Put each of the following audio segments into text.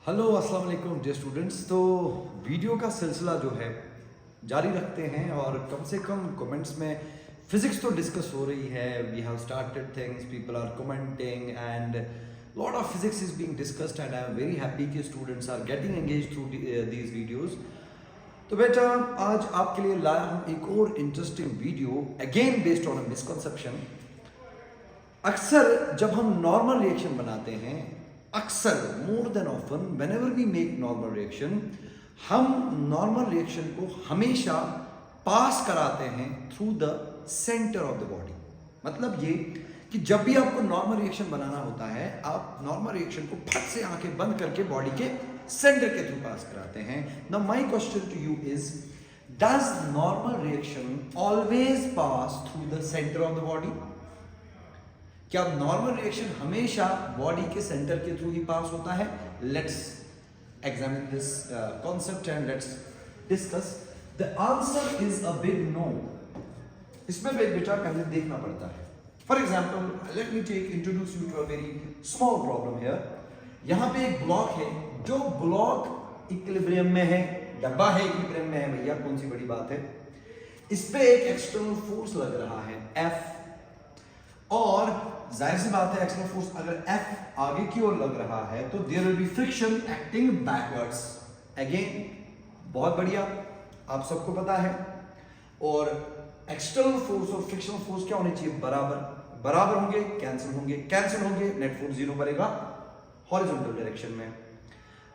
Hello अस्सलाम वालेकुम dear students. तो वीडियो का सिलसिला जो है जारी रखते हैं और कम से कम कमेंट्स में फिजिक्स तो डिस्कस हो रही है। We have started things, people are commenting and lot of physics is being discussed and I am very happy कि students are getting engage through these videos. तो बेटा आज आपके लिए लाया हूँ एक और interesting video again based on a misconception. अक्सर जब हम नॉर्मल रिएक्शन बनाते हैं, अक्सर more than often whenever we make normal reaction, हम नॉर्मल रिएक्शन को हमेशा पास कराते हैं through the centre of the body. मतलब ये कि जब भी आपको नॉर्मल रिएक्शन बनाना होता है, आप नॉर्मल रिएक्शन को फट से आंखें बंद करके बॉडी के सेंटर के थ्रू पास कराते हैं। Now my question to you is, does normal reaction always pass through the centre of the body? क्या नॉर्मल रिएक्शन हमेशा बॉडी के सेंटर के थ्रू ही पास होता है? Let's examine this concept and let's discuss. The answer is a big no. इसमें बेटा पहले देखना पड़ता है। For example let me take introduce you to a very small problem here. यहां पे एक ब्लॉक है, जो ब्लॉक इक्विलिब्रियम में है, डब्बा है इक्विलिब्रियम में है भैया, कौन सी बड़ी बात है। इस पे एक एक्सटर्नल फोर्स लग रहा है F, और जाहिर सी बात है एक्सटर्नल फोर्स अगर F आगे की ओर लग रहा है तो there will be friction acting backwards. Again बहुत बढ़िया, आप सबको पता है। और एक्सटर्नल फोर्स और फ्रिक्शनल फोर्स क्या होने चाहिए? बराबर। बराबर होंगे, कैंसिल होंगे, कैंसिल होंगे, नेट फोर्स जीरो पड़ेगा हॉरिजॉन्टल डायरेक्शन में।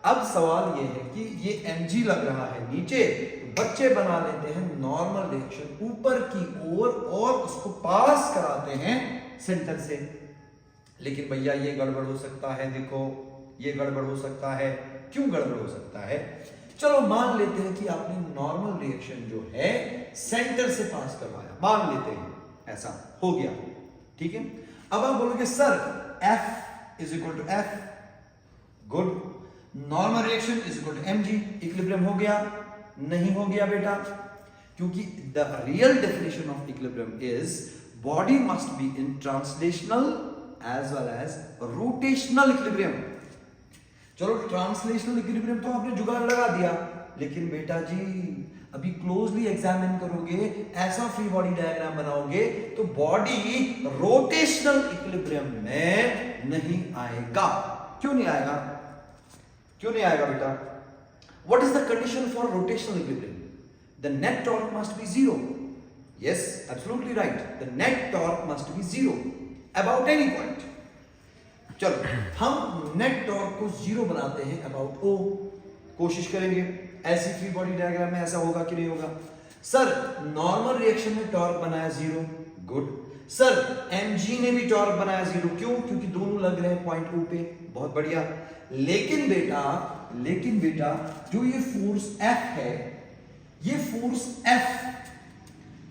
अब सवाल ये है कि ये mg लग रहा है नीचे, तो बच्चे बना लेते हैं नॉर्मल रिएक्शन ऊपर की ओर और उसको पास कराते हैं सेंटर से। लेकिन भैया ये गड़बड़ हो सकता है, देखो ये गड़बड़ हो सकता है। क्यों गड़बड़ हो सकता है? चलो मान लेते हैं कि आपने नॉर्मल रिएक्शन जो है सेंटर से पास करवाया, मान लेते हैं ऐसा हो गया, ठीक है। अब आप बोलोगे sir F is equal to F, good, normal reaction is equal to mg, equilibrium हो गया? नहीं हो गया बेटा, क्योंकि the real definition of equilibrium is body must be in translational as well as rotational equilibrium. चलो ट्रांसलेशनल इक्विलिब्रियम तो आपने जुगाड़ लगा दिया, लेकिन बेटा जी अभी क्लोजली एग्जामिन करोगे, ऐसा फ्री बॉडी डायग्राम बनाओगे तो बॉडी रोटेशनल इक्विलिब्रियम में नहीं आएगा। क्यों नहीं आएगा? क्यों नहीं आएगा बेटा? What is the condition for rotational equilibrium? The net torque must be zero. Yes, absolutely right. The net torque must be zero about any point. चलो हम नेट टॉर्क को जीरो बनाते हैं अबाउट O। कोशिश करेंगे ऐसी फ्री बॉडी डायग्राम में ऐसा होगा कि नहीं होगा? सर नॉर्मल रिएक्शन में टॉर्क बनाया जीरो, गुड। सर mg ने भी टॉर्क बनाया जीरो, क्यों? क्योंकि दोनों लग रहे हैं पॉइंट O पे, बहुत बढ़िया। लेकिन बेटा जो ये फोर्स F है, ये force F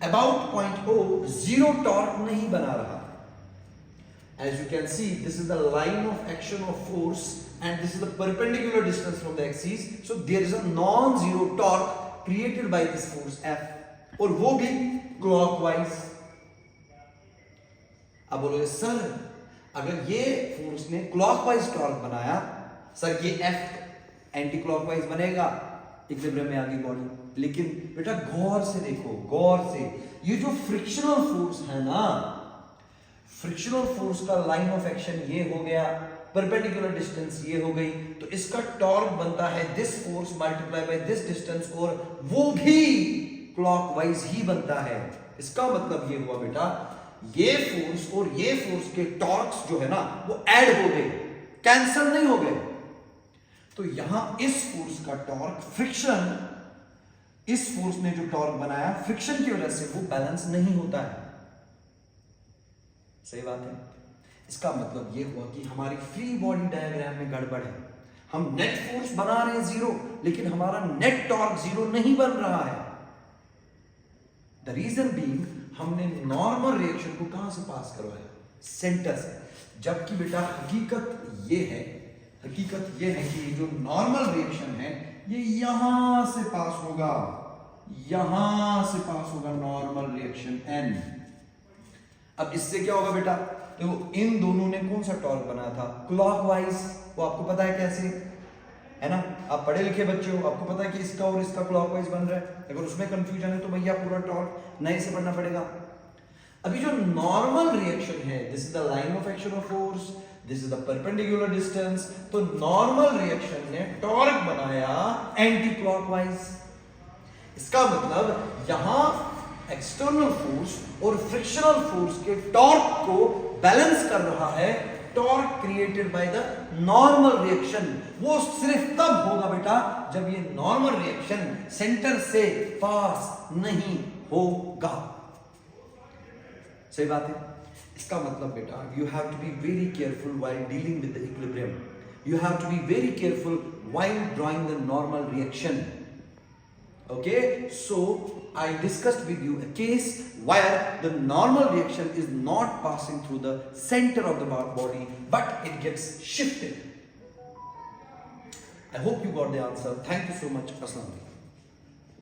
about point O zero torque नहीं बना रहा। As you can see, this is the line of action of force and this is the perpendicular distance from the axis. So there is a non-zero torque created by this force F, और वो भी clockwise। अब बोलोगे sir अगर ये force ने clockwise torque बनाया, sir ये F एंटी क्लॉकवाइज बनेगा, इक्विलिब्रियम में आ गई बॉडी। लेकिन बेटा गौर से देखो, गौर से, ये जो फ्रिक्शनल फोर्स है ना, फ्रिक्शनल फोर्स का लाइन ऑफ एक्शन ये हो गया, परपेंडिकुलर डिस्टेंस ये हो गई, तो इसका टॉर्क बनता है this force multiply by this distance, और वो भी क्लॉकवाइज ही बनता है। इसका मतलब ये हुआ बेटा, ये फोर्स और ये फोर्स के टॉर्क्स जो है ना वो ऐड हो गए, कैंसिल नहीं हो गए। तो यहां इस फोर्स का टॉर्क फ्रिक्शन, इस फोर्स ने जो टॉर्क बनाया फ्रिक्शन की वजह से वो बैलेंस नहीं होता है। सही बात है। इसका मतलब ये हुआ कि हमारी फ्री बॉडी डायग्राम में गड़बड़ है। हम नेट फोर्स बना रहे हैं जीरो, लेकिन हमारा नेट टॉर्क जीरो नहीं बन रहा है। द रीजन बीइंग हमने नॉर्मल रिएक्शन को कहां से पास करवाया? सेंटर से। जबकि बेटा हकीकत ये है कि जो नॉर्मल रिएक्शन है ये यहां से पास होगा, यहां से पास होगा नॉर्मल रिएक्शन N। अब इससे क्या होगा बेटा? तो इन दोनों ने कौन सा टॉर्क बना था? क्लॉकवाइज। वो आपको पता है कैसे? है ना? आप पढ़े लिखे बच्चे हो, आपको पता है कि इसका और इसका क्लॉकवाइज बन रहा है। अगर उसमें कंफ्यूजन है तो भैया पूरा टॉर्क नए से पढ़ना पड़ेगा। अभी जो नॉर्मल रिएक्शन है, this is the line of action of force, this is the perpendicular distance, तो नॉर्मल रिएक्शन ने टॉर्क बनाया एंटी क्लॉकवाइज। इसका मतलब यहां एक्सटर्नल फोर्स और फ्रिक्शनल फोर्स के टॉर्क को बैलेंस कर रहा है torque created by the normal reaction. वो सिर्फ तब होगा बेटा जब ये नॉर्मल रिएक्शन सेंटर से पास नहीं होगा। सही बात है? इसका मतलब बेटा you have to be very careful while dealing with the equilibrium, you have to be very careful while drawing the normal reaction. Okay, so I discussed with you a case where the normal reaction is not passing through the center of the body, but it gets shifted. I hope you got the answer. Thank you so much. Assalam alaikum.